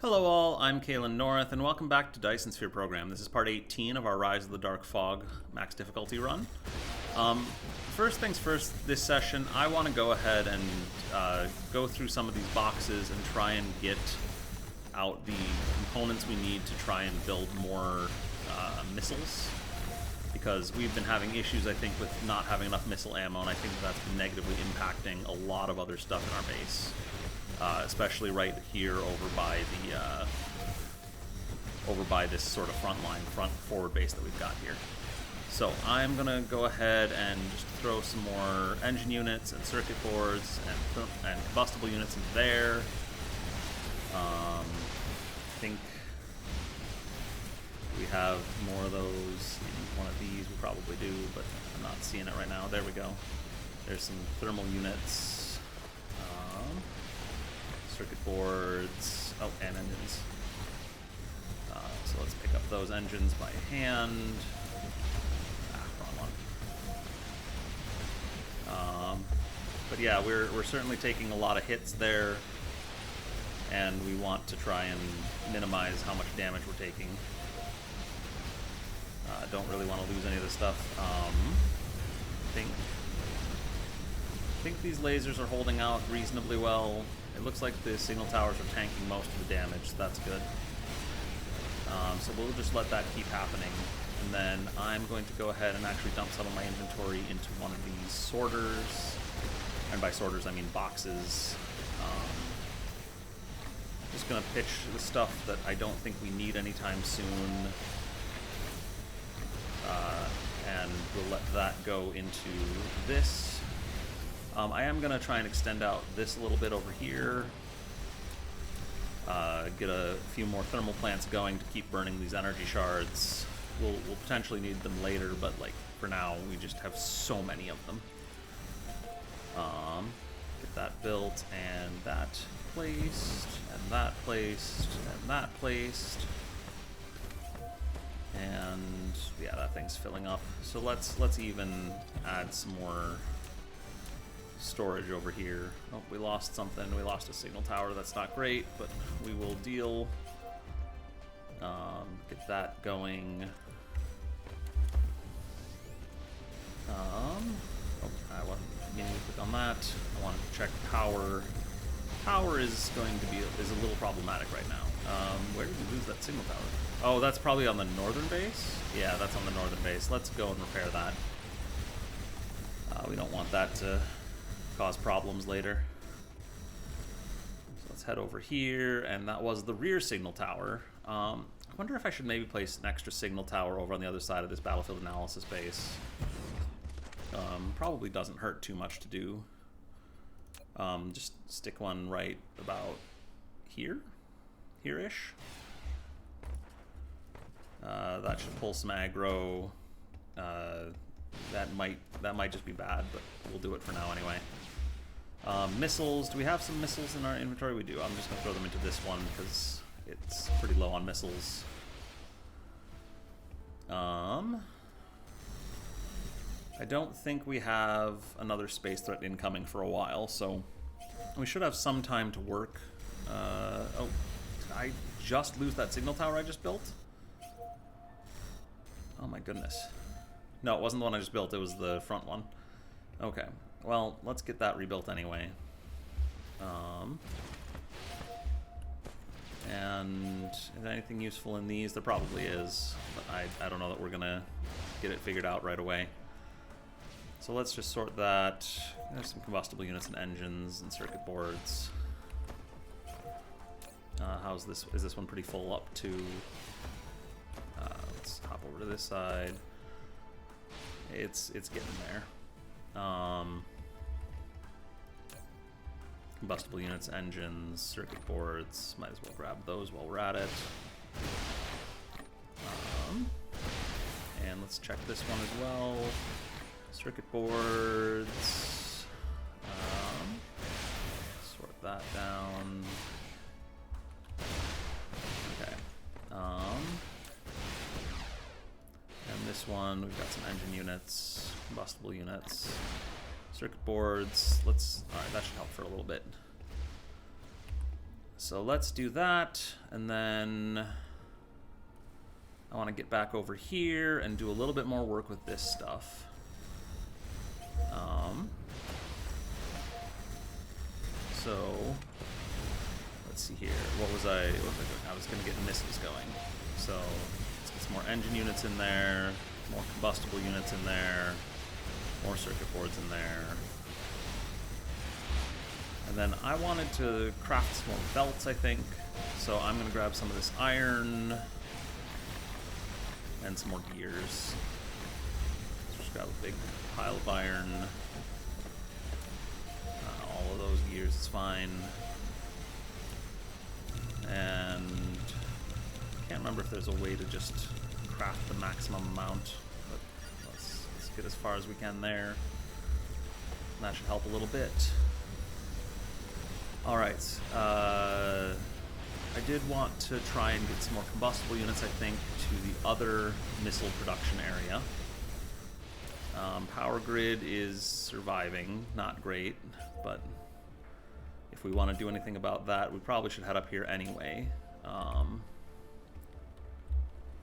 Hello all, I'm Kalen North, and welcome back to Dyson Sphere Program. This is part 18 of our Rise of the Dark Fog max difficulty run. First things first, this session, I want to go ahead and go through some of these boxes and try and get out the components we need to try and build more missiles. Because we've been having issues, I think, with not having enough missile ammo, and I think that's been negatively impacting a lot of other stuff in our base. Especially right here over by this sort of front-forward base that we've got here. So I'm gonna go ahead and just throw some more engine units and circuit boards and combustible units into there. I think we have more of those in one of these. We probably do, but I'm not seeing it right now. There we go. There's some thermal units. Circuit boards, and engines. So let's pick up those engines by hand. Wrong one. But yeah, we're certainly taking a lot of hits there, and we want to try and minimize how much damage we're taking. Don't really want to lose any of this stuff. I think these lasers are holding out reasonably well. It looks like the signal towers are tanking most of the damage, so that's good. So we'll just let that keep happening. And then I'm going to go ahead and actually dump some of my inventory into one of these sorters. And by sorters, I mean boxes. Just going to pitch the stuff that I don't think we need anytime soon. And we'll let that go into this. I am going to try and extend out this a little bit over here. Get a few more thermal plants going to keep burning these energy shards. We'll potentially need them later, but like for now, we just have so many of them. Get that built, and that placed, and that placed, and that placed. And yeah, that thing's filling up. So let's even add some more storage over here. Oh, we lost something. We lost a signal tower. That's not great, but we will deal. Get that going. I wasn't meaning to click on that. I wanted to check power. Power is a little problematic right now. Where did we lose that signal tower? Oh, that's probably on the northern base? Yeah, that's on the northern base. Let's go and repair that. We don't want that to cause problems later. So let's head over here, and that was the rear signal tower. I wonder if I should maybe place an extra signal tower over on the other side of this battlefield analysis base. Probably doesn't hurt too much to do. Just stick one right about here-ish. That should pull some aggro. That might just be bad, but we'll do it for now anyway. Missiles. Do we have some missiles in our inventory? We do. I'm just going to throw them into this one because it's pretty low on missiles. I don't think we have another space threat incoming for a while, so we should have some time to work. Oh, did I just lose that signal tower I just built? Oh my goodness. No, it wasn't the one I just built, it was the front one. Okay, well, let's get that rebuilt anyway. And is there anything useful in these? There probably is, but I don't know that we're gonna get it figured out right away. So let's just sort that. There's some combustible units and engines and circuit boards. How's this? Is this one pretty full up to? Let's hop over to this side. It's getting there. Combustible units, engines, circuit boards. Might as well grab those while we're at it. And let's check this one as well. Circuit boards. Sort that down. Okay. And this one, we've got some engine units, combustible units, circuit boards. Alright, that should help for a little bit. So let's do that, and then I want to get back over here and do a little bit more work with this stuff. So let's see here. What was I doing? I was going to get missiles going. So let's get some more engine units in there, more combustible units in there, more circuit boards in there. And then I wanted to craft some more belts, I think. So I'm going to grab some of this iron and some more gears. Just grab a big pile of iron. All of those gears is fine. And I can't remember if there's a way to just craft the maximum amount, but let's get as far as we can there. And that should help a little bit. Alright, I did want to try and get some more combustible units, I think, to the other missile production area. Power grid is surviving, not great, but if we want to do anything about that, we probably should head up here anyway.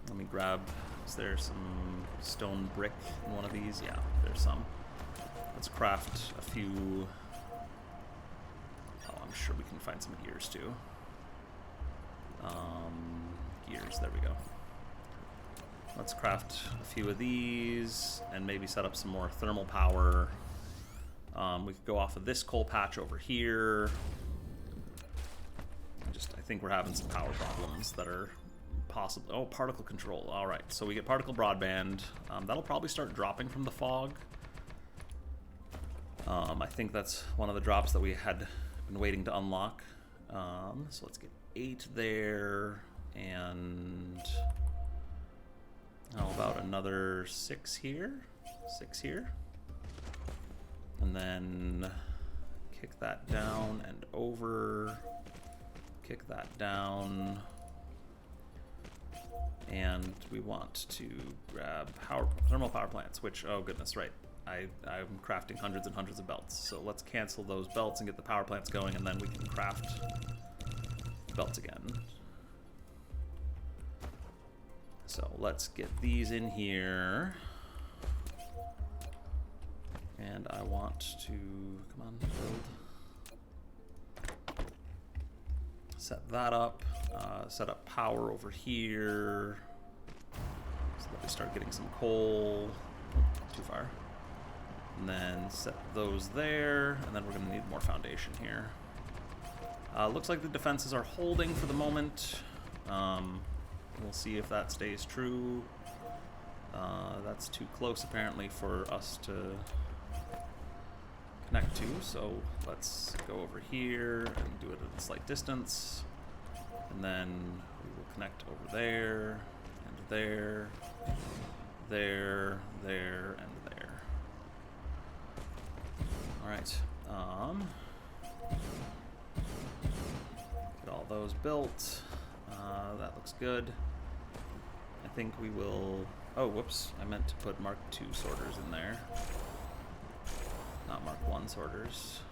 Let me grab, is there some stone brick in one of these? Yeah, there's some. Let's craft a few. Oh, I'm sure we can find some gears too. Gears, there we go. Let's craft a few of these and maybe set up some more thermal power. We could go off of this coal patch over here. I think we're having some power problems that are possible. Oh, particle control. All right, so we get particle broadband. That'll probably start dropping from the fog. I think that's one of the drops that we had been waiting to unlock. So let's get 8 there, and how about another 6 here? 6 here. And then kick that down and over. Kick that down. And we want to grab thermal power plants, which, oh goodness, right. I'm crafting hundreds and hundreds of belts. So let's cancel those belts and get the power plants going, and then we can craft belts again. So let's get these in here. And I want to, come on, build. Set that up. Set up power over here. So that we start getting some coal. Too far. And then set those there, and then we're going to need more foundation here. Looks like the defenses are holding for the moment. We'll see if that stays true. That's too close apparently for us to connect to, so let's go over here and do it at a slight distance. And then we will connect over there, and there, there, there, and there. Alright, get all those built. That looks good. I think we will, oh whoops, I meant to put Mark II sorters in there. Not Mark I sorters.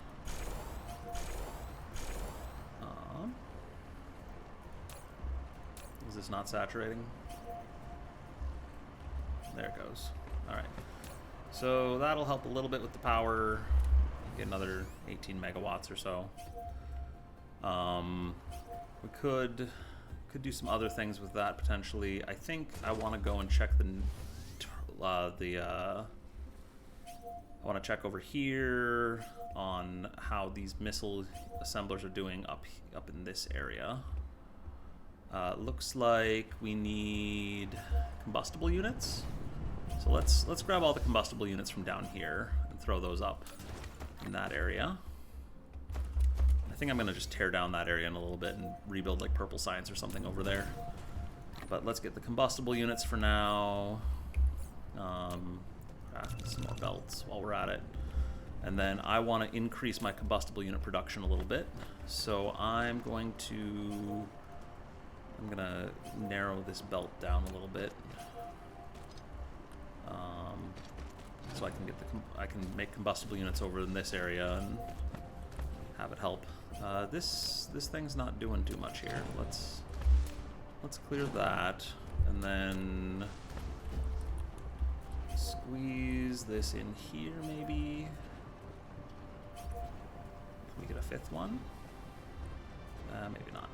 Is this not saturating? There it goes. Alright. So that'll help a little bit with the power. Get another 18 megawatts or so. We could do some other things with that potentially. I think I want to go and check I want to check over here on how these missile assemblers are doing up in this area. Looks like we need combustible units. So let's grab all the combustible units from down here and throw those up in that area. I think I'm gonna just tear down that area in a little bit and rebuild like Purple Science or something over there. But let's get the combustible units for now. Craft some more belts while we're at it. And then I want to increase my combustible unit production a little bit. So I'm gonna narrow this belt down a little bit. So I can make combustible units over in this area and have it help This thing's not doing too much here. Let's clear that, and then squeeze this in here, maybe. Can we get a fifth one? Maybe not.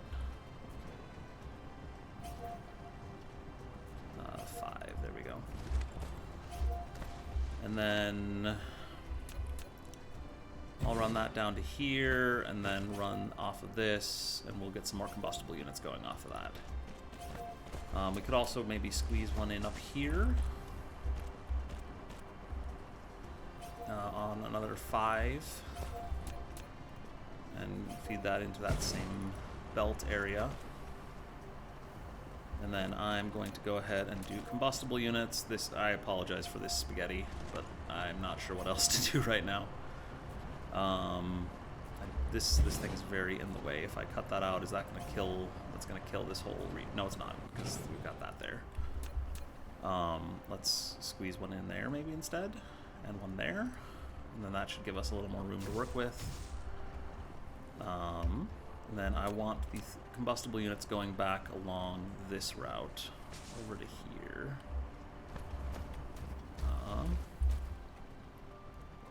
5, there we go. And then I'll run that down to here, and then run off of this, and we'll get some more combustible units going off of that. We could also maybe squeeze one in up here on another 5, and feed that into that same belt area. And then I'm going to go ahead and do combustible units. I apologize for this spaghetti, but I'm not sure what else to do right now. This thing is very in the way. If I cut that out, is that going to kill? That's going to kill this whole. No, it's not, because we've got that there. Let's squeeze one in there maybe instead, and one there, and then that should give us a little more room to work with. And then I want the combustible units going back along this route over to here.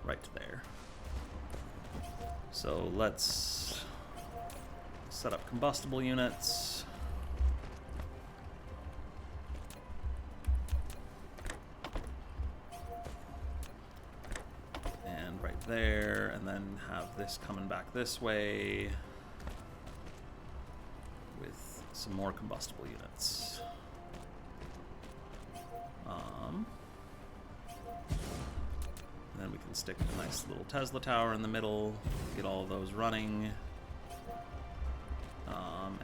Right to there. So let's set up combustible units. And right there, and then have this coming back this way with some more combustible units. And then we can stick a nice little Tesla tower in the middle, get all of those running.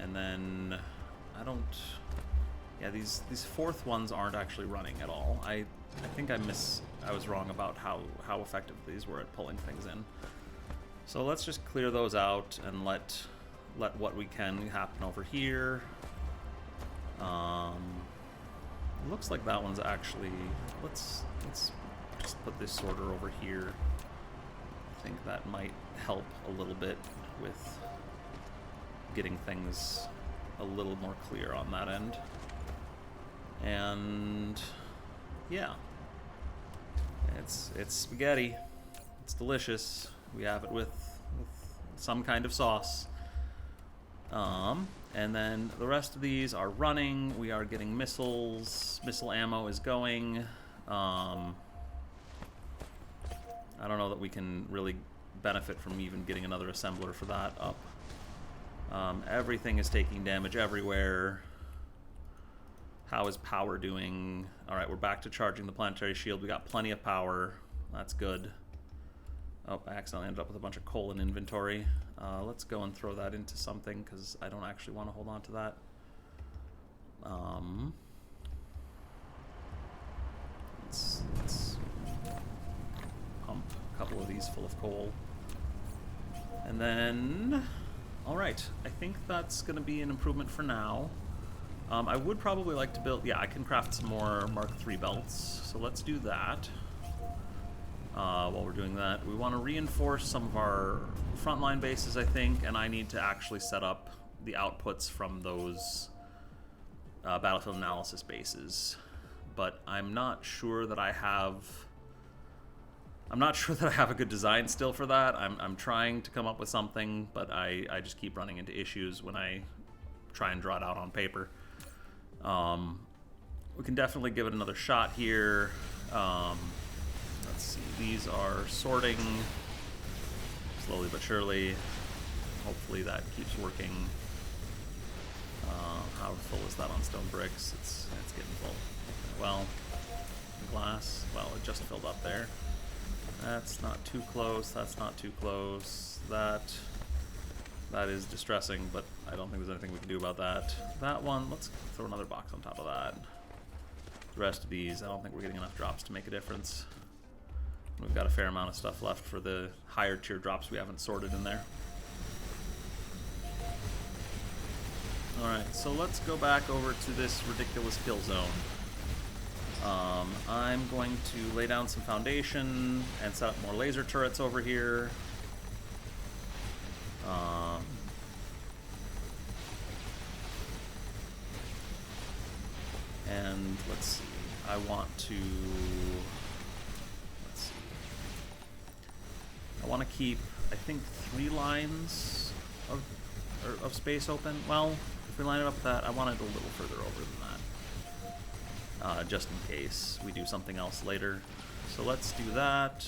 And then yeah, these fourth ones aren't actually running at all. I think I was wrong about how effective these were at pulling things in. So let's just clear those out and let what we can happen over here. It looks like that one's actually, let's just put this sorter over here. I think that might help a little bit with getting things a little more clear on that end. And yeah, it's spaghetti. It's delicious. We have it with some kind of sauce. And then the rest of these are running. We are getting missiles. Missile ammo is going. I don't know that we can really benefit from even getting another assembler for that up. Everything is taking damage everywhere. How is power doing? Alright, we're back to charging the planetary shield. We got plenty of power. That's good. Oh, I accidentally ended up with a bunch of coal in inventory. Let's go and throw that into something, because I don't actually want to hold on to that. Let's pump a couple of these full of coal. And then, alright, I think that's going to be an improvement for now. I would probably like to build, yeah, I can craft some more Mark III belts, so let's do that. While we're doing that, we want to reinforce some of our frontline bases, I think, and I need to actually set up the outputs from those battlefield analysis bases. But I'm not sure that I have a good design still for that. I'm trying to come up with something, but I just keep running into issues when I try and draw it out on paper. We can definitely give it another shot here. Let's see, these are sorting slowly but surely. Hopefully that keeps working. How full is that on stone bricks? It's getting full. Well, glass, well, it just filled up there. That's not too close, that's not too close. That is distressing, but I don't think there's anything we can do about that. That one, let's throw another box on top of that. The rest of these, I don't think we're getting enough drops to make a difference. We've got a fair amount of stuff left for the higher tier drops we haven't sorted in there. Alright, so let's go back over to this ridiculous kill zone. I'm going to lay down some foundation and set up more laser turrets over here. And let's see, I want to, let's see, I want to keep, I think, 3 lines of space open. Well, if we line it up with that, I want it a little further over than that, just in case we do something else later. So let's do that,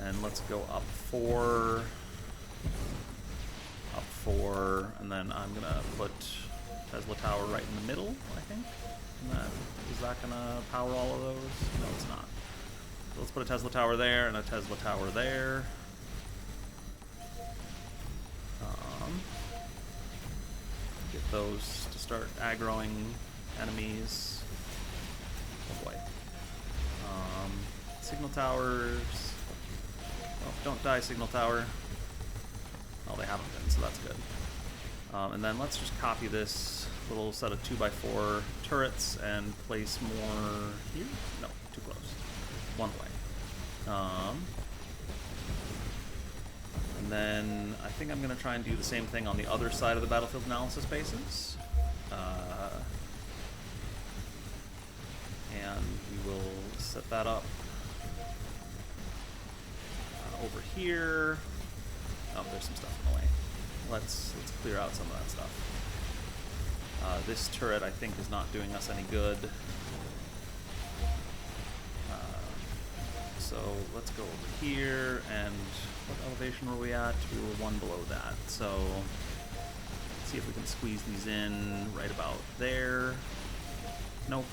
and let's go up 4, and then I'm gonna put Tesla Tower right in the middle, I think. Is that gonna power all of those? No, it's not. So let's put a Tesla Tower there and a Tesla Tower there. Get those to start aggroing enemies. Oh boy. Signal towers. Oh, don't die, Signal Tower. Oh, they haven't been, so that's good. And then let's just copy this little set of 2x4 turrets and place more here? No, too close. One way. And then I think I'm going to try and do the same thing on the other side of the battlefield analysis bases. And we will set that up over here. Oh, there's some stuff in the way. Let's clear out some of that stuff. This turret, I think, is not doing us any good. So let's go over here, and what elevation were we at? We were 1 below that. So let's see if we can squeeze these in right about there. Nope.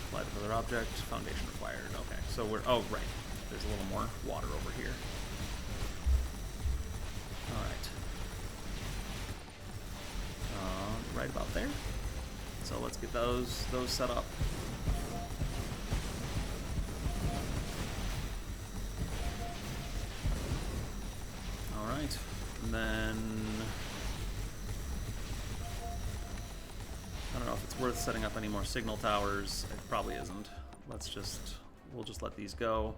Apply to another object. Foundation required. Okay, so we're, oh, right. There's a little more water over here. All right. Right about there. So let's get those set up. All right, and then I don't know if it's worth setting up any more signal towers. It probably isn't. We'll just let these go.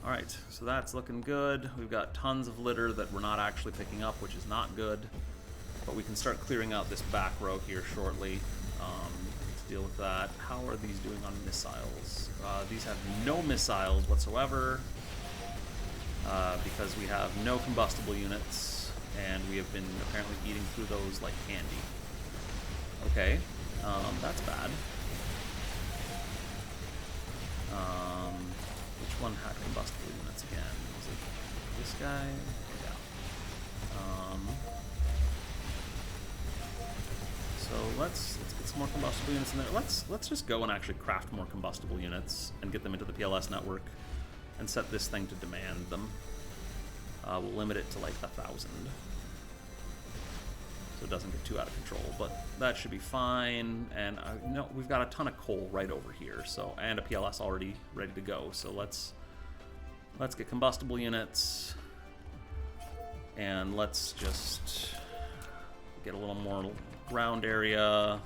All right, so that's looking good. We've got tons of litter that we're not actually picking up, which is not good. But we can start clearing out this back row here shortly to deal with that. How are these doing on missiles? These have no missiles whatsoever because we have no combustible units, and we have been apparently eating through those like candy. Okay, that's bad. Which one had combustible units again? Was it this guy? Yeah. So let's get some more combustible units in there. Let's just go and actually craft more combustible units and get them into the PLS network and set this thing to demand them. We'll limit it to like 1,000, so it doesn't get too out of control. But that should be fine. And no, we've got a ton of coal right over here, so, and a PLS already ready to go. So let's get combustible units, and let's just get a little more ground area.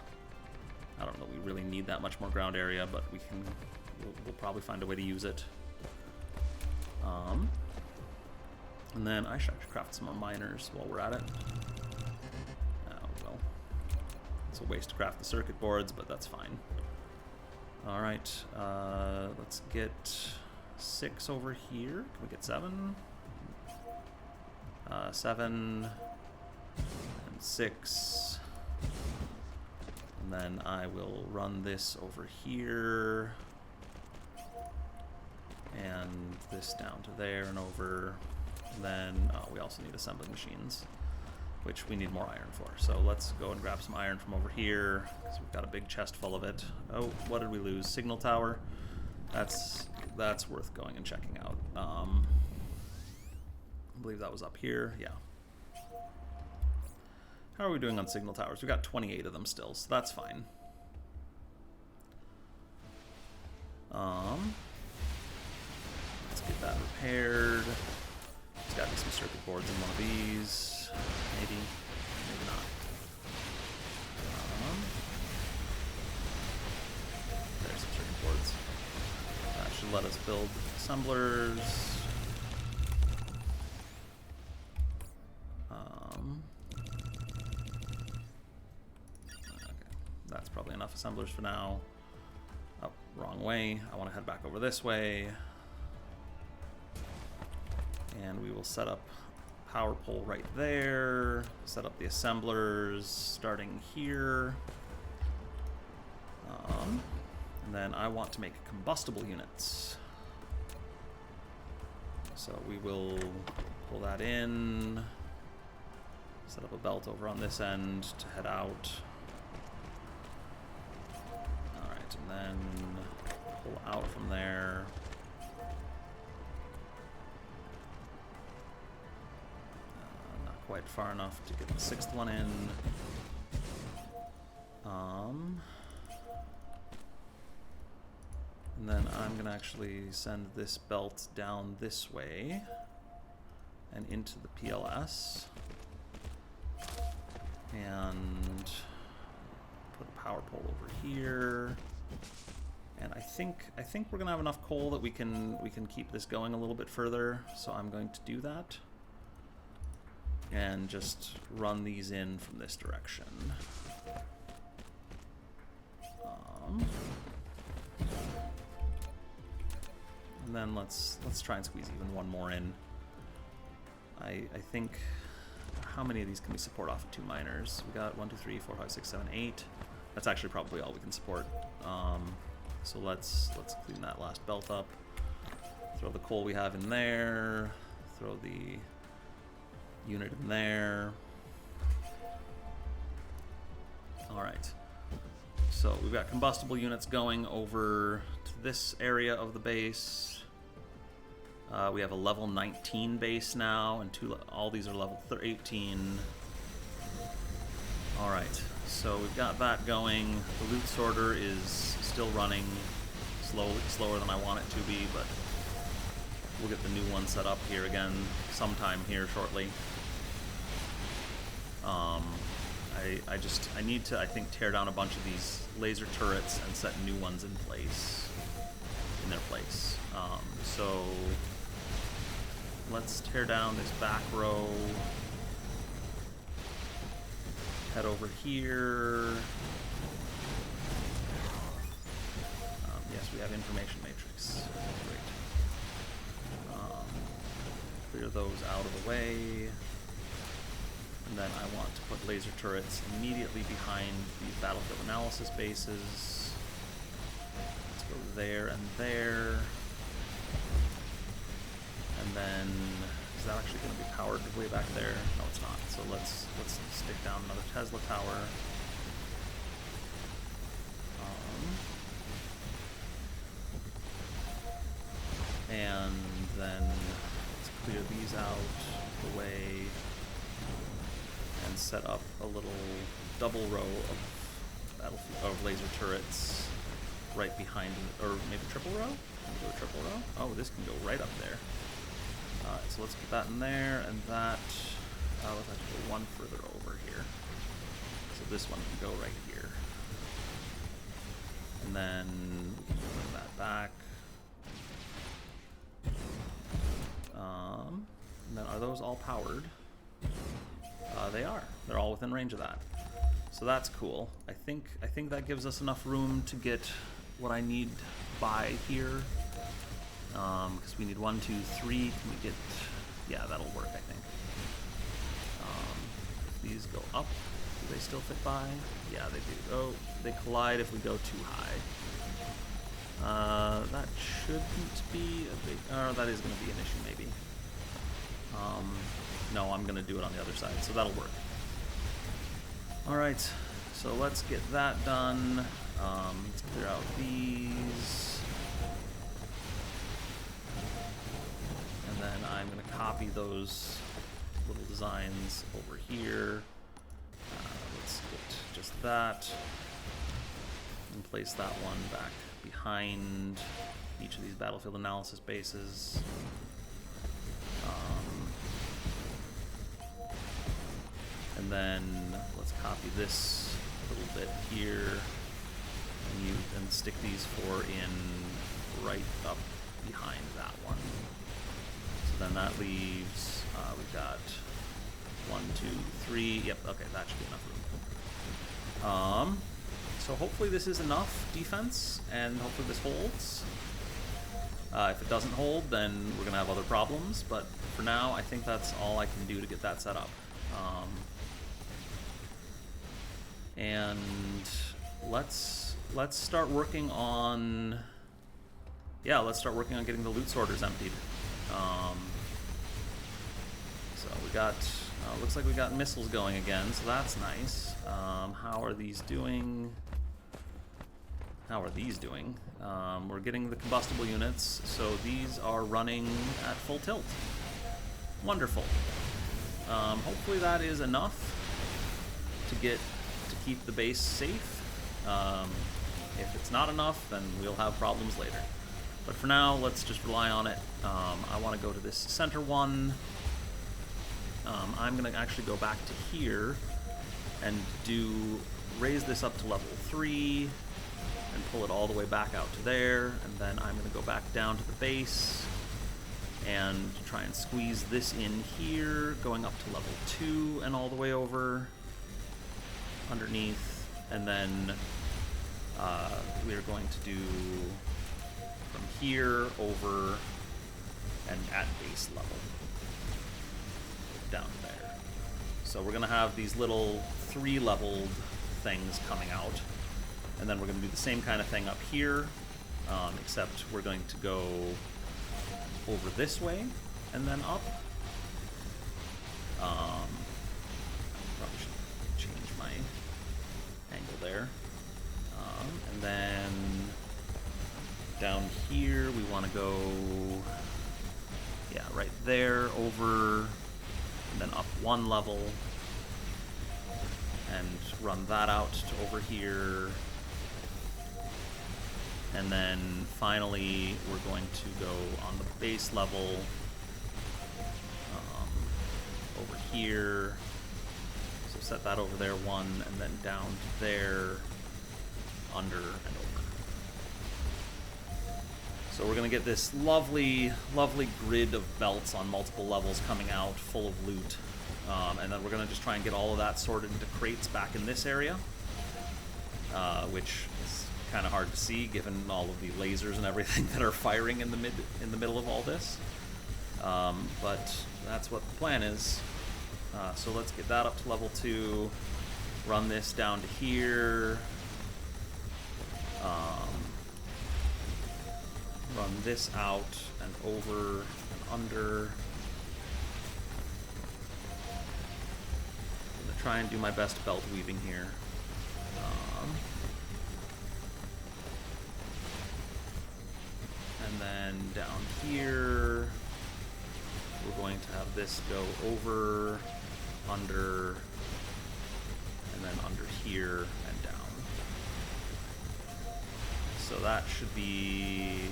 I don't know, we really need that much more ground area, but we'll probably find a way to use it. And then I should actually craft some more miners while we're at it. Oh, well. It's a waste to craft the circuit boards, but that's fine. Alright, let's get 6 over here. Can we get 7? 7 and 6. And then I will run this over here, and this down to there and over. And then we also need assembly machines, which we need more iron for. So let's go and grab some iron from over here, because we've got a big chest full of it. Oh, what did we lose? Signal tower. That's worth going and checking out. I believe that was up here. Yeah. How are we doing on signal towers? We've got 28 of them still, so that's fine. Let's get that repaired. There's got to be some circuit boards in one of these. Maybe. Maybe not. There's some circuit boards. That should let us build assemblers. enough assemblers for now. Oh, wrong way. I want to head back over this way. And we will set up power pole right there. Set up the assemblers starting here. And then I want to make combustible units. So we will pull that in. Set up a belt over on this end to head out. Alright, and then pull out from there. Not quite far enough to get the 6th one in. And then I'm going to actually send this belt down this way and into the PLS. And put a power pole over here. And I think we're gonna have enough coal that we can keep this going a little bit further. So I'm going to do that. And just run these in from this direction. And then let's try and squeeze even one more in. I think, how many of these can we support off of 2 miners? We got 1, 2, 3, 4, 5, 6, 7, 8. That's actually probably all we can support. So let's clean that last belt up. Throw the coal we have in there. Throw the unit in there. All right. So we've got combustible units going over to this area of the base. We have a level 19 base now, and all these are level 18. All right, so we've got that going. The loot sorter is still running slower than I want it to be, but we'll get the new one set up here again sometime here shortly. I need to, I think, tear down a bunch of these laser turrets and set new ones in their place. So let's tear down this back row. Head over here. Yes, we have information matrix. Great. Clear those out of the way. And then I want to put laser turrets immediately behind these battlefield analysis bases. Let's go there and there. And then, is that actually going to be powered way back there? No, it's not. So let's stick down another Tesla tower. And then let's clear these out of the way and set up a little double row of laser turrets right behind, or maybe triple row? Can we go triple row? Oh, this can go right up there. Alright, so let's get that in there, and that, let's actually go one further over here. So this one can go right here. And then we can bring that back. And then are those all powered? They are. They're all within range of that. So that's cool. I think that gives us enough room to get what I need by here. Because we need 1, 2, 3. Can we get... Yeah, that'll work, I think. If these go up, do they still fit by? Yeah, they do. Oh, they collide if we go too high. That shouldn't be a big... that is going to be an issue, maybe. No, I'm going to do it on the other side, so that'll work. Alright, so let's get that done. Let's clear out these. And then I'm going to copy those little designs over here. Let's get just that. And place that one back behind each of these battlefield analysis bases. And then let's copy this a little bit here, and stick these 4 in right up behind that one. So then that leaves, we've got 1, 2, 3. Yep, okay, that should be enough room. So hopefully this is enough defense, and hopefully this holds. If it doesn't hold, then we're going to have other problems, but for now, I think that's all I can do to get that set up. And let's start working on... Yeah, let's start working on getting the loot sorters emptied. So we got... looks like we got missiles going again, so that's nice. How are these doing? How are these doing? We're getting the combustible units, so these are running at full tilt. Wonderful. Hopefully that is enough to keep the base safe. If it's not enough, then we'll have problems later. But for now, let's just rely on it. I want to go to this center one. I'm going to actually go back to here and raise this up to level 3 and pull it all the way back out to there, and then I'm going to go back down to the base and try and squeeze this in here, going up to level 2 and all the way over underneath, and then we are going to do from here over and at base level down there. So we're going to have these little 3-leveled things coming out, and then we're going to do the same kind of thing up here, except we're going to go over this way and then up. Probably should change my angle there. And then down here we want to go, yeah, right there, over, and then up 1 level, and run that out to over here. And then finally, we're going to go on the base level over here. So set that over there 1, and then down to there, under and over. So we're going to get this lovely, lovely grid of belts on multiple levels coming out, full of loot. And then we're going to just try and get all of that sorted into crates back in this area, which is kind of hard to see given all of the lasers and everything that are firing in the middle of all this. But that's what the plan is. So let's get that up to level 2, run this down to here, run this out and over and under. I'm gonna try and do my best belt weaving here. And then down here, we're going to have this go over, under, and then under here and down. So that should be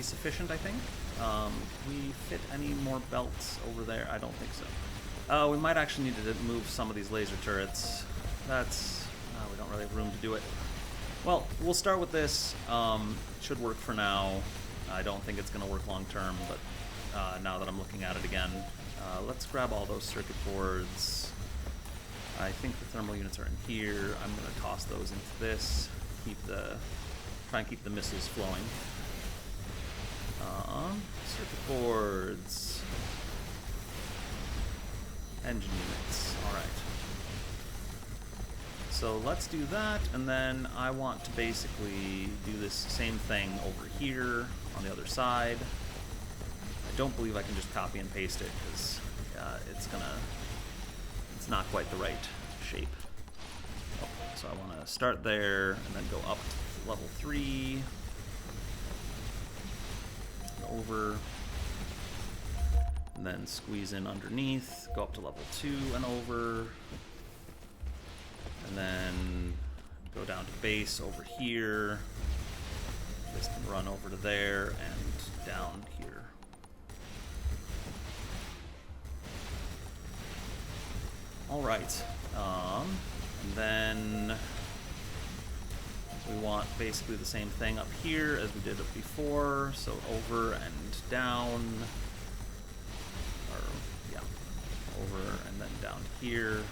sufficient, I think. We fit any more belts over there? I don't think so. We might actually need to move some of these laser turrets. That's we don't really have room to do it. Well, we'll start with this. Should work for now. I don't think it's going to work long term, but now that I'm looking at it again, let's grab all those circuit boards. I think the thermal units are in here. I'm going to toss those into this. Try and keep the missiles flowing. Circuit boards. Engine units. Alright. So let's do that, and then I want to basically do this same thing over here on the other side. I don't believe I can just copy and paste it, because it's not quite the right shape. Oh, so I want to start there, and then go up to level 3, over, and then squeeze in underneath, go up to level 2 and over, and then go down to base over here. This can run over to there and down here. All right, and then we want basically the same thing up here as we did it before, so over and down, or yeah, over and then down here,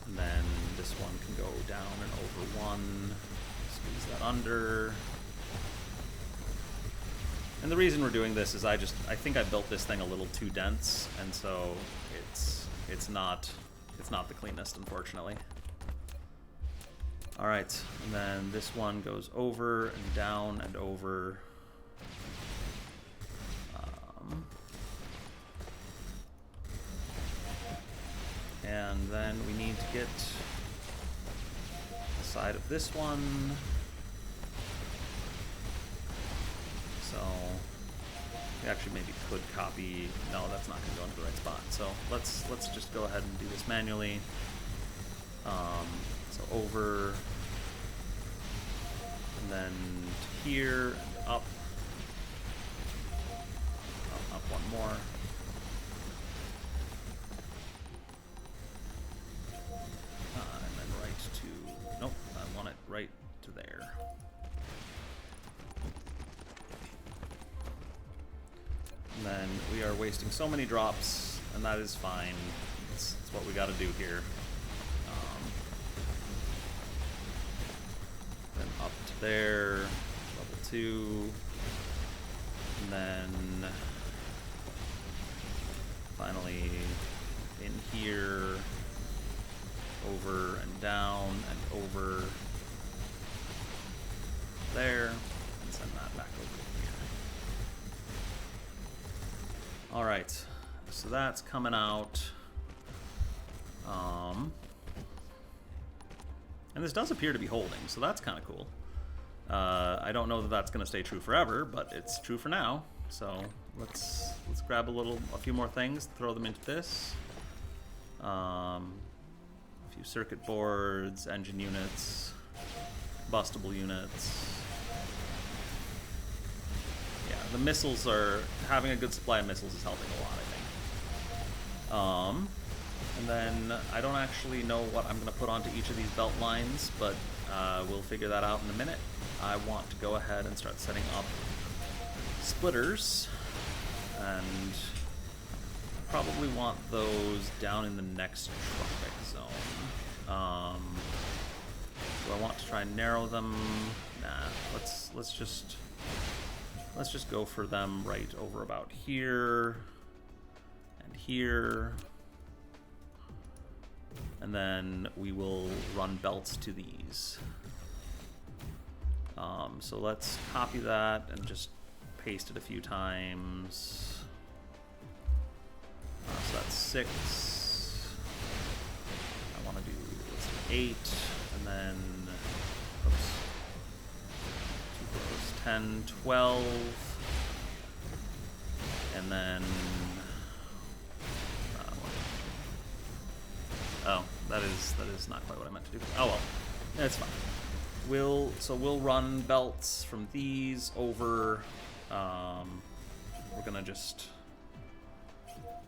and then this one can go down and over one. Squeeze that under. And the reason we're doing this is I think I built this thing a little too dense, and so it's not the cleanest, unfortunately. All right, and then this one goes over and down and over. And then we need to get the side of this one. So we actually maybe could copy. No, that's not going to go into the right spot. So let's just go ahead and do this manually. So over, and then to here, and up, up one more. And then right to, nope, I want it right to there. And then we are wasting so many drops, and that is fine. It's what we got to do here. Then up to there, level 2, and then finally in here, over and down and over there, and send that back over here. All right, so that's coming out. And this does appear to be holding, so that's kind of cool. I don't know that that's going to stay true forever, but it's true for now. So let's grab a few more things, throw them into this. A few circuit boards, engine units, bustable units. Yeah, the missiles are, having a good supply of missiles is helping a lot, I think. And then I don't actually know what I'm going to put onto each of these belt lines, but we'll figure that out in a minute. I want to go ahead and start setting up splitters, and probably want those down in the next tropic zone. Do I want to try and narrow them? Nah, let's just go for them right over about here and here. And then we will run belts to these. So let's copy that and just paste it a few times. So that's 6. I want to do, let's do 8, and then, oops, 2 rows, 10, 12, and then, oh, that is not quite what I meant to do. Oh well, it's fine. We'll run belts from these over. We're gonna just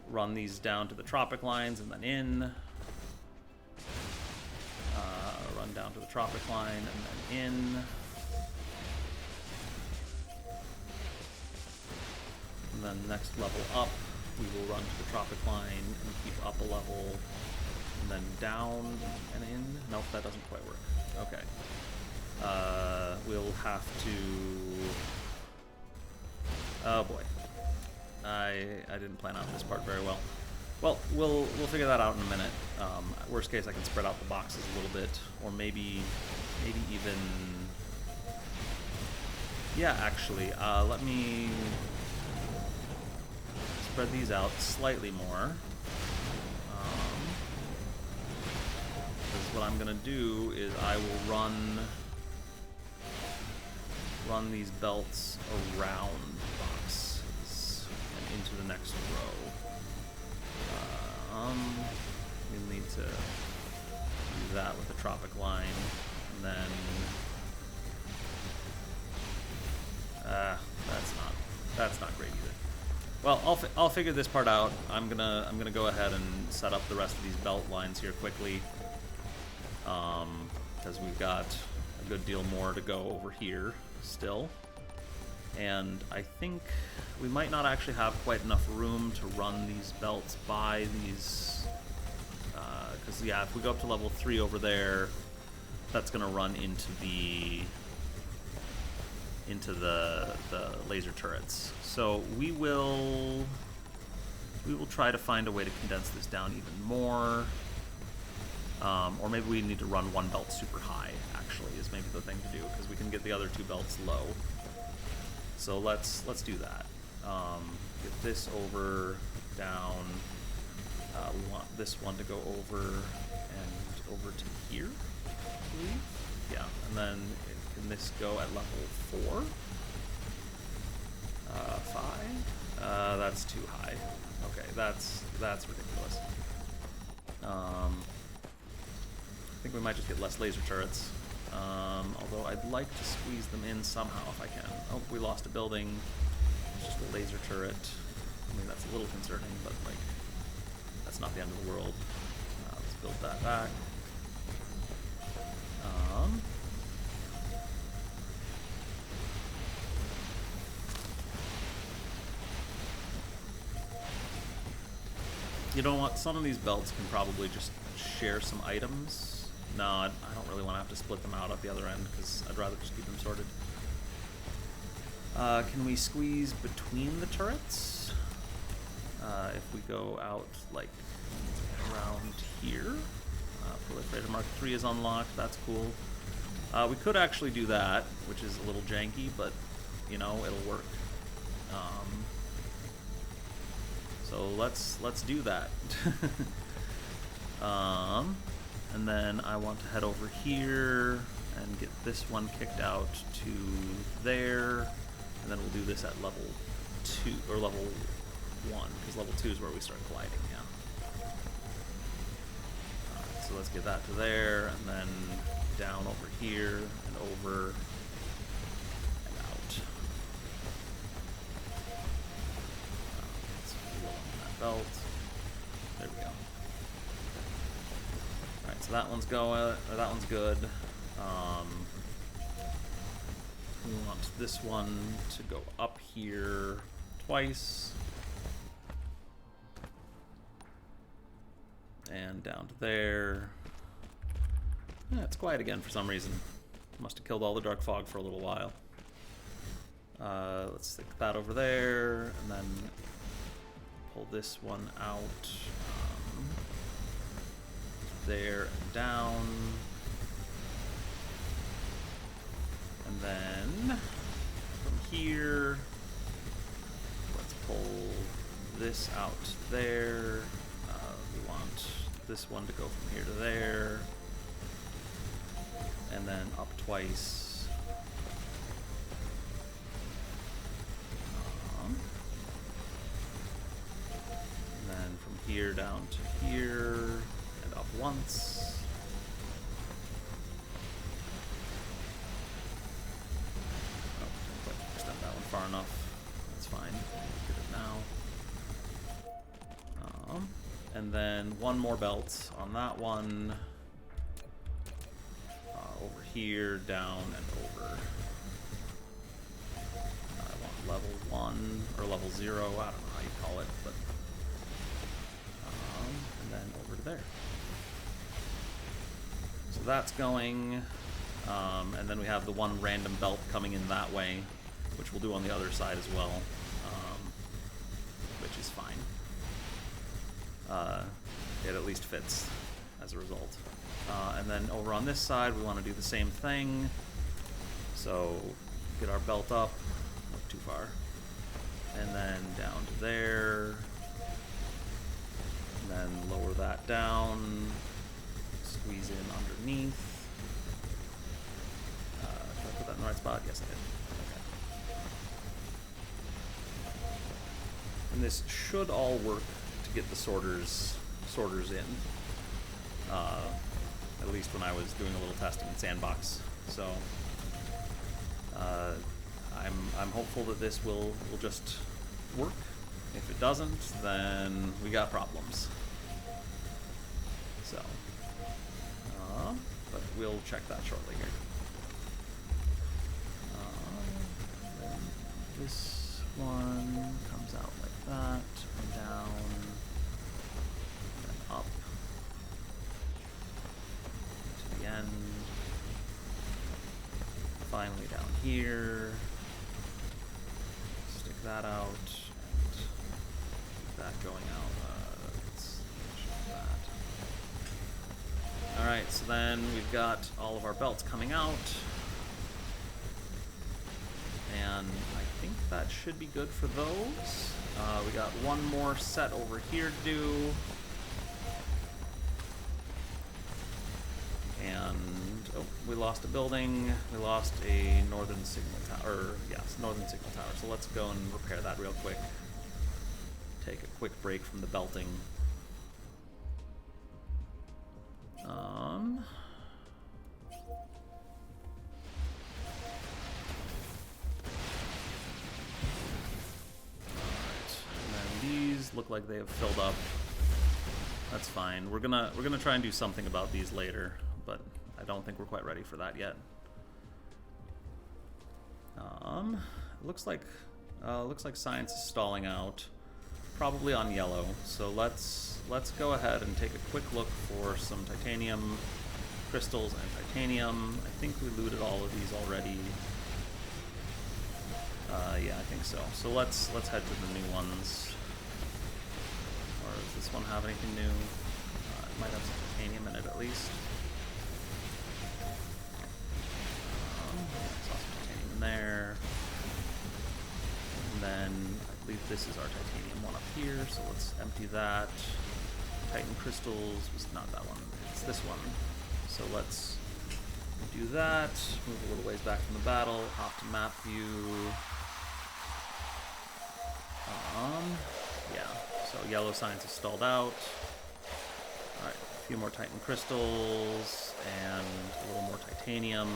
run these down to the tropic lines and then in. Run down to the tropic line and then in. And then next level up, we will run to the tropic line and keep up a level. And then down and in. Nope, that doesn't quite work. Okay. We'll have to. Oh boy, I didn't plan out this part very well. Well, we'll figure that out in a minute. Worst case, I can spread out the boxes a little bit, or maybe even. Yeah, actually, let me spread these out slightly more. What I'm gonna do is I will run these belts around boxes and into the next row. We'll need to do that with the tropic line, and then that's not great either. Well, I'll figure this part out. I'm gonna go ahead and set up the rest of these belt lines here quickly. Because we've got a good deal more to go over here still. And I think we might not actually have quite enough room to run these belts by these, because Because, yeah, if we go up to level 3 over there, that's going to run into the laser turrets. So we will try to find a way to condense this down even more. Or maybe we need to run one belt super high, actually, is maybe the thing to do, because we can get the other 2 belts low. So let's do that. Get this over, down. We want this one to go over and over to here, I believe. Yeah, and then can this go at level 4? 5? That's too high. Okay, that's ridiculous. I think we might just get less laser turrets. Although I'd like to squeeze them in somehow if I can. Oh, we lost a building. It's just a laser turret. I mean, that's a little concerning, but like, that's not the end of the world. Let's build that back. You know what? Some of these belts can probably just share some items. No, I don't really want to have to split them out at the other end, because I'd rather just keep them sorted. Can we squeeze between the turrets? If we go out, like, around here. Proliferator Mark III is unlocked. That's cool. We could actually do that, which is a little janky, but, you know, it'll work. So let's do that. And then I want to head over here and get this one kicked out to there, and then we'll do this at level 2 or level 1, because level 2 is where we start gliding. Yeah. So let's get that to there, and then down over here and over and out. Let's pull on that belt. There we go. Alright, so that one's going, or that one's good. We want this one to go up here twice. And down to there. Yeah, it's quiet again for some reason. Must have killed all the dark fog for a little while. Let's stick that over there, and then pull this one out. There and down. And then from here, let's pull this out there. We want this one to go from here to there. And then up twice. And then from here down to here, and up once. Oh, didn't quite extend that one far enough. That's fine. Get it now. And then one more belt on that one. Over here, down, and over. I want level 1, or level 0, I don't know how you call it, but... and then over to there. So that's going, and then we have the one random belt coming in that way, which we'll do on the other side as well, which is fine. It at least fits as a result. And then over on this side, we want to do the same thing. So get our belt up, not too far, and then down to there, and then lower that down, squeeze in underneath. Did I put that in the right spot? Yes, I did. Okay. And this should all work to get the sorters in. At least when I was doing a little testing in Sandbox. So I'm hopeful that this will just work. If it doesn't, then we got problems. So, but we'll check that shortly here. Then this one comes out like that, and down, and up. finally down here. Stick that out and keep that going out. Let's check that. Alright, so then we've got all of our belts coming out. And I think that should be good for those. We got one more set over here to do. And, oh, we lost a building. We lost a northern signal tower, yes, northern signal tower. So let's go and repair that real quick. Take a quick break from the belting. Look like they have filled up. That's fine. We're gonna try and do something about these later, but I don't think we're quite ready for that yet. Looks like science is stalling out, probably on yellow. So let's go ahead and take a quick look for some titanium crystals and titanium. I think we looted all of these already. Yeah, I think so. So let's head to the new ones. Or does this one have anything new? It might have some titanium in it at least. Saw some titanium in there. And then I believe this is our titanium one up here, so let's empty that. Titan crystals was not that one, it's this one. So let's do that. Move a little ways back from the battle, hop to map view. Yeah. So yellow science is stalled out. Alright, a few more Titan crystals and a little more titanium.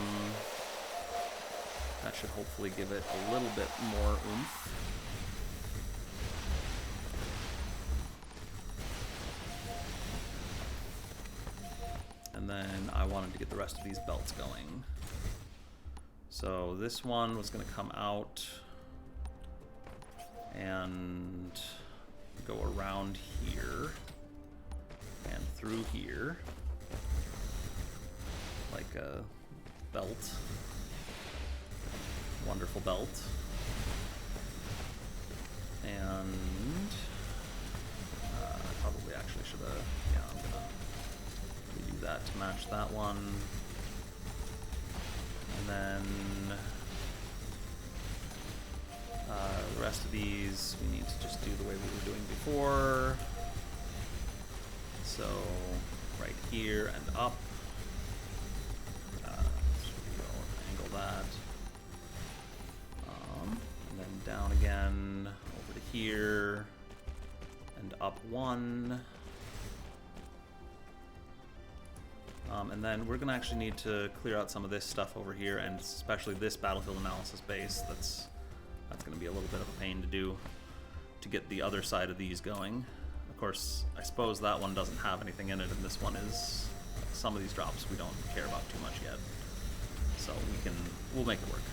That should hopefully give it a little bit more oomph. And then I wanted to get the rest of these belts going. So this one was going to come out and go around here and through here like a belt. Wonderful belt. And I probably actually should have, yeah, I'm gonna redo that to match that one. And then the rest of these we need to just do the way we were doing before. So right here and up. Angle that. And then down again, over to here, and up one. And then we're gonna actually need to clear out some of this stuff over here, and especially this battlefield analysis base. That's gonna be a little bit of a pain to do to get the other side of these going. Of course, I suppose that one doesn't have anything in it, and this one is, some of these drops we don't care about too much yet. So we'll make it work.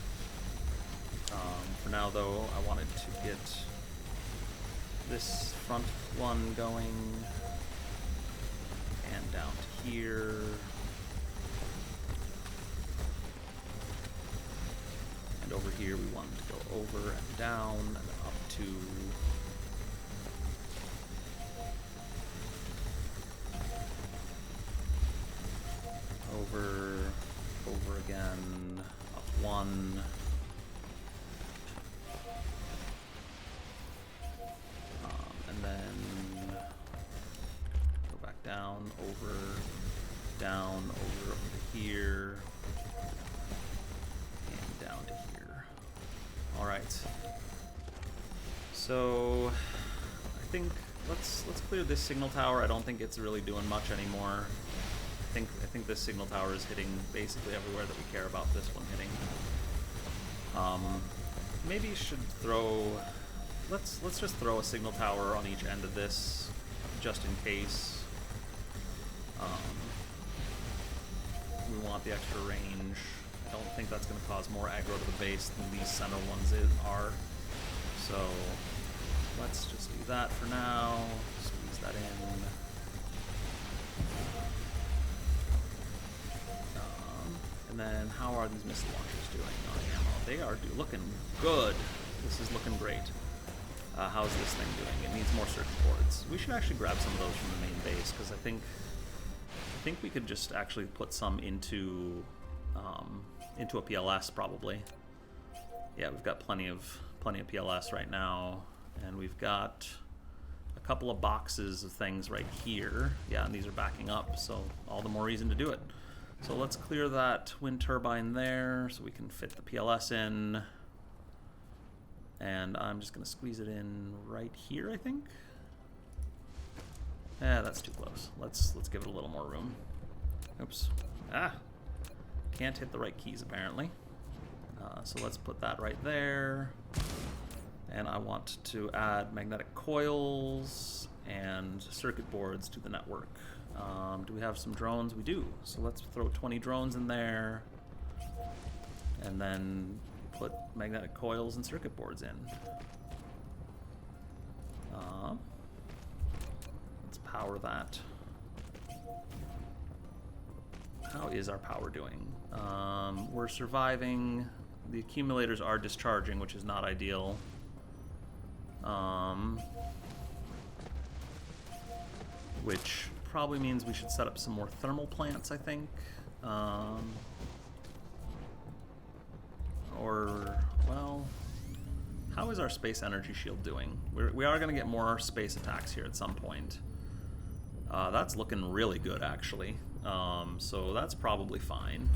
For now though, I wanted to get this front one going, and down to here. And over here we wanted to go over and down and up to over again, up one. And then go back down, over to here, and down to here. Alright. So I think let's clear this signal tower. I don't think it's really doing much anymore. I think this signal tower is hitting basically everywhere that we care about this one hitting. Maybe you should throw. Let's just throw a signal tower on each end of this, just in case. We want the extra range. I don't think that's going to cause more aggro to the base than these center ones are. So let's just do that for now. Squeeze that in. And And then how are these missile launchers doing on ammo? They are looking good. This is looking great. How's this thing doing? It needs more circuit boards. We should actually grab some of those from the main base, because I think we could just actually put some into a PLS probably. Yeah, we've got plenty of PLS right now, and we've got a couple of boxes of things right here. Yeah, and these are backing up, so all the more reason to do it. So let's clear that wind turbine there so we can fit the PLS in. And I'm just going to squeeze it in right here, I think. Yeah, that's too close. Let's give it a little more room. Oops. Ah! Can't hit the right keys, apparently. So let's put that right there. And I want to add magnetic coils and circuit boards to the network. Do we have some drones? We do. So let's throw 20 drones in there. And then put magnetic coils and circuit boards in. Let's power that. How is our power doing? We're surviving. The accumulators are discharging, which is not ideal. Which probably means we should set up some more thermal plants, I think. Or, well, how is our space energy shield doing? We are going to get more space attacks here at some point. That's looking really good, actually. So that's probably fine.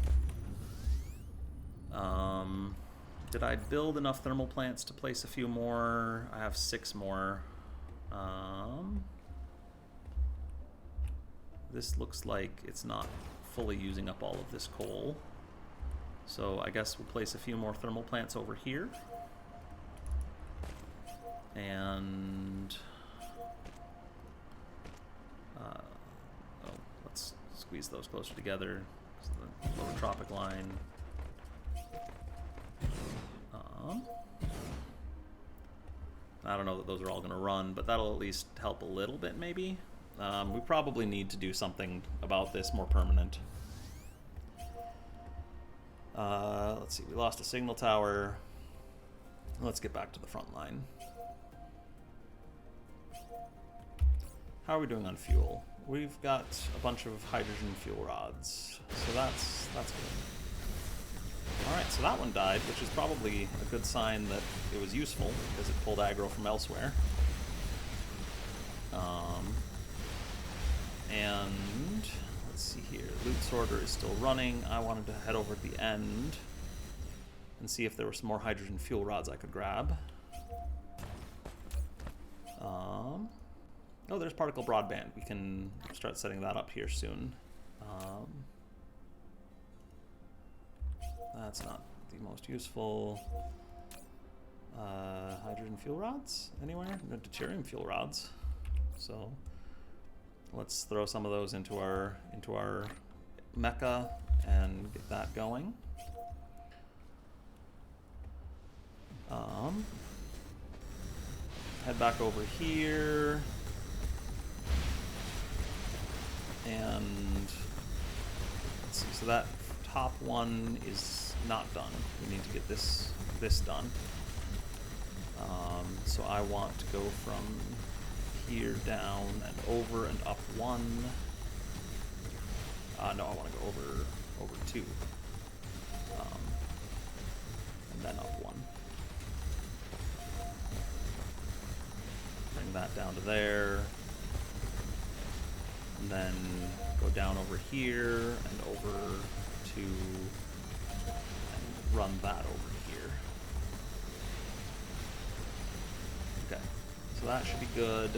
Did I build enough thermal plants to place a few more? I have 6 more. This looks like it's not fully using up all of this coal. So I guess we'll place a few more thermal plants over here. And let's squeeze those closer together. The lower tropic line. I don't know that those are all going to run, but that'll at least help a little bit, maybe. We probably need to do something about this more permanent. Let's see, we lost a signal tower. Let's get back to the front line. How are we doing on fuel? We've got a bunch of hydrogen fuel rods, so that's good. Alright, so that one died, which is probably a good sign that it was useful, because it pulled aggro from elsewhere. And let's see here, loot sorter is still running. I wanted to head over at the end and see if there were some more hydrogen fuel rods I could grab. Oh, there's particle broadband. We can start setting that up here soon. That's not the most useful. Hydrogen fuel rods anywhere? No, deuterium fuel rods. So let's throw some of those into our mecha and get that going. Head back over here. And let's see, so that top one is not done. We need to get this done. So I want to go from here down and over and up 1. No, I want to go over 2. And then up 1. Bring that down to there. And then go down over here and over to, and run that over here. Okay, so that should be good.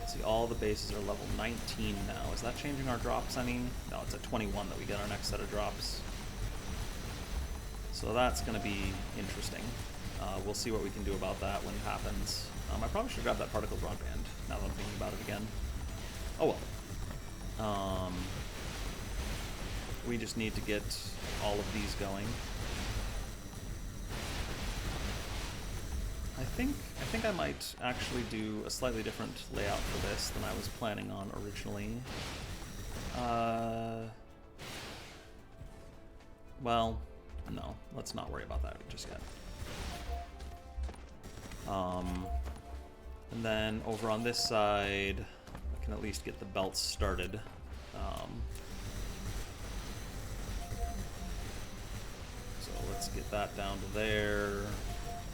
Let's see, all the bases are level 19 now. Is that changing our drops any? No, it's at 21 that we get our next set of drops. So that's going to be interesting. We'll see what we can do about that when it happens. I probably should grab that particle broadband now that I'm thinking about it again. Oh well. We just need to get all of these going. I think I might actually do a slightly different layout for this than I was planning on originally. Well, no, let's not worry about that just yet. And then over on this side, I can at least get the belts started. So let's get that down to there.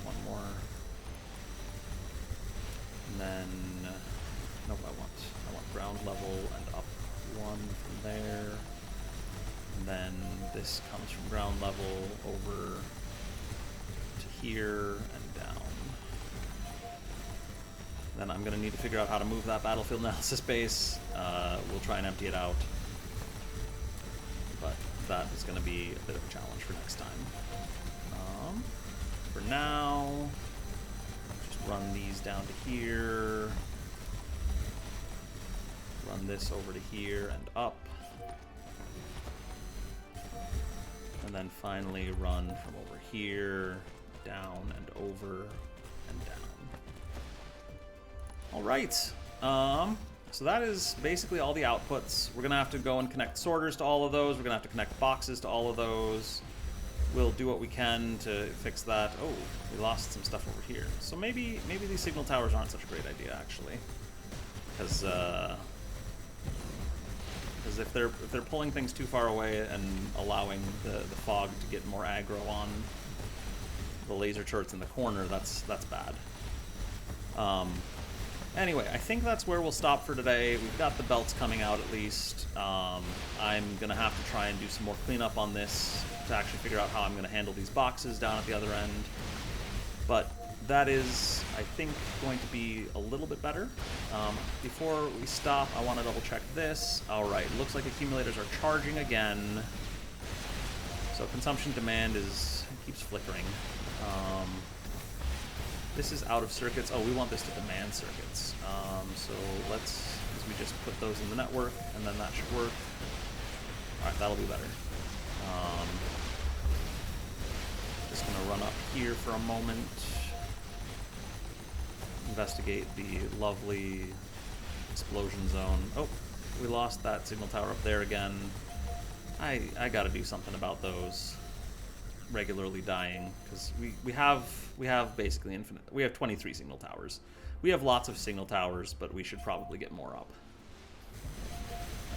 One more. And then, nope, I want ground level and up one from there. And then this comes from ground level over to here and down. Then I'm going to need to figure out how to move that battlefield analysis base. We'll try and empty it out. But that is going to be a bit of a challenge for next time. For now, just run these down to here. Run this over to here and up. And then finally run from over here, down and over and down. All right, so that is basically all the outputs. We're gonna have to go and connect sorters to all of those. We're gonna have to connect boxes to all of those. We'll do what we can to fix that. Oh, we lost some stuff over here. So maybe these signal towers aren't such a great idea, actually, because if they're pulling things too far away and allowing the fog to get more aggro on the laser turrets in the corner, that's bad. Anyway, I think that's where we'll stop for today. We've got the belts coming out at least. I'm going to have to try and do some more cleanup on this to actually figure out how I'm going to handle these boxes down at the other end. But that is, I think, going to be a little bit better. Before we stop, I want to double check this. All right, looks like accumulators are charging again. So consumption demand keeps flickering. This is out of circuits. Oh, we want this to demand circuits. So we just put those in the network, and then that should work. All right, that'll be better. Just gonna run up here for a moment. Investigate the lovely explosion zone. Oh, we lost that signal tower up there again. I gotta do something about those regularly dying, because we have basically infinite. We have 23 signal towers. We have lots of signal towers, but we should probably get more up.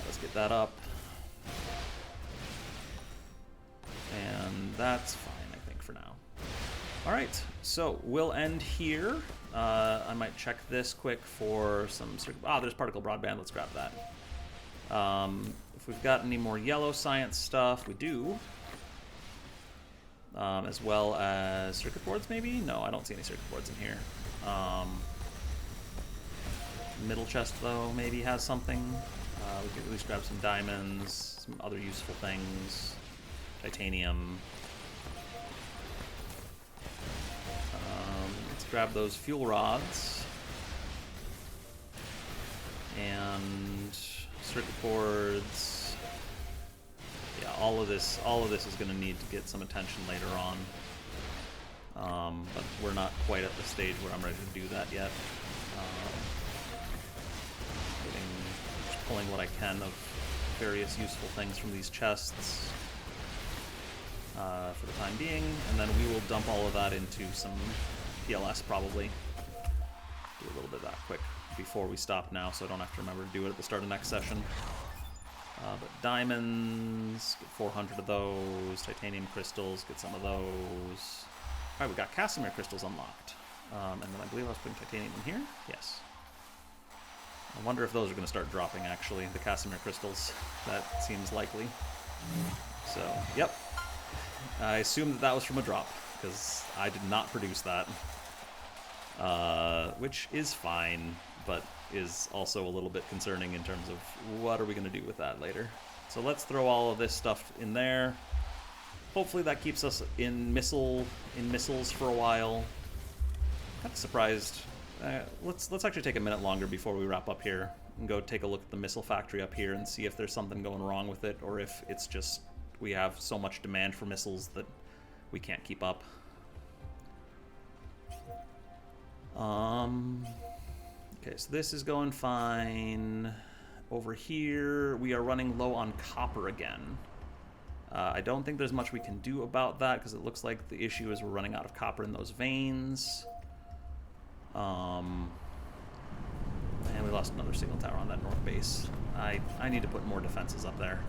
Let's get that up. And that's fine, I think, for now. All right, so we'll end here. I might check this quick for some... there's particle broadband. Let's grab that. If we've got any more yellow science stuff, we do. As well as circuit boards, maybe? No, I don't see any circuit boards in here. Middle chest, though, maybe has something. We could at least grab some diamonds, some other useful things. Titanium. Let's grab those fuel rods. And circuit boards. Yeah, all of this is going to need to get some attention later on. But we're not quite at the stage where I'm ready to do that yet. Just pulling what I can of various useful things from these chests for the time being, and then we will dump all of that into some PLS probably. Do a little bit of that quick before we stop now, so I don't have to remember to do it at the start of next session. But diamonds, get 400 of those. Titanium crystals, get some of those. All right, we got Casimir crystals unlocked. And then I believe I was putting titanium in here? Yes. I wonder if those are going to start dropping, actually, the Casimir crystals. That seems likely. So, yep. I assume that was from a drop, because I did not produce that. Which is fine, but is also a little bit concerning in terms of what are we going to do with that later. So let's throw all of this stuff in there. Hopefully that keeps us in missiles for a while. Kind of surprised. Let's actually take a minute longer before we wrap up here and go take a look at the missile factory up here and see if there's something going wrong with it, or if it's just we have so much demand for missiles that we can't keep up. Okay, so this is going fine. Over here, we are running low on copper again. I don't think there's much we can do about that because it looks like the issue is we're running out of copper in those veins. And we lost another signal tower on that north base. I need to put more defenses up there.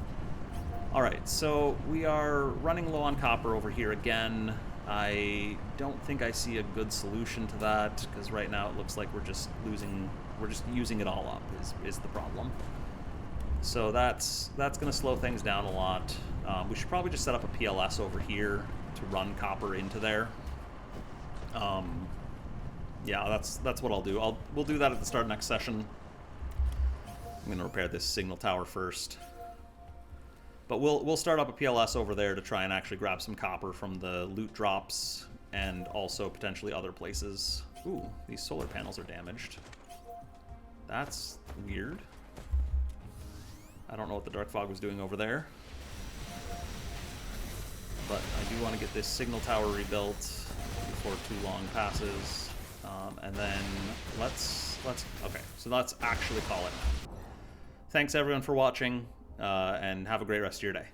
Alright, so we are running low on copper over here again. I don't think I see a good solution to that, because right now it looks like we're just using it all up is the problem. So that's going to slow things down a lot. We should probably just set up a PLS over here to run copper into there. Yeah, that's what I'll do. We'll do that at the start of next session. I'm going to repair this signal tower first. But we'll start up a PLS over there to try and actually grab some copper from the loot drops and also potentially other places. Ooh, these solar panels are damaged. That's weird. I don't know what the Dark Fog was doing over there. But I do want to get this signal tower rebuilt before too long passes. And then okay, so let's actually call it. Thanks everyone for watching, and have a great rest of your day.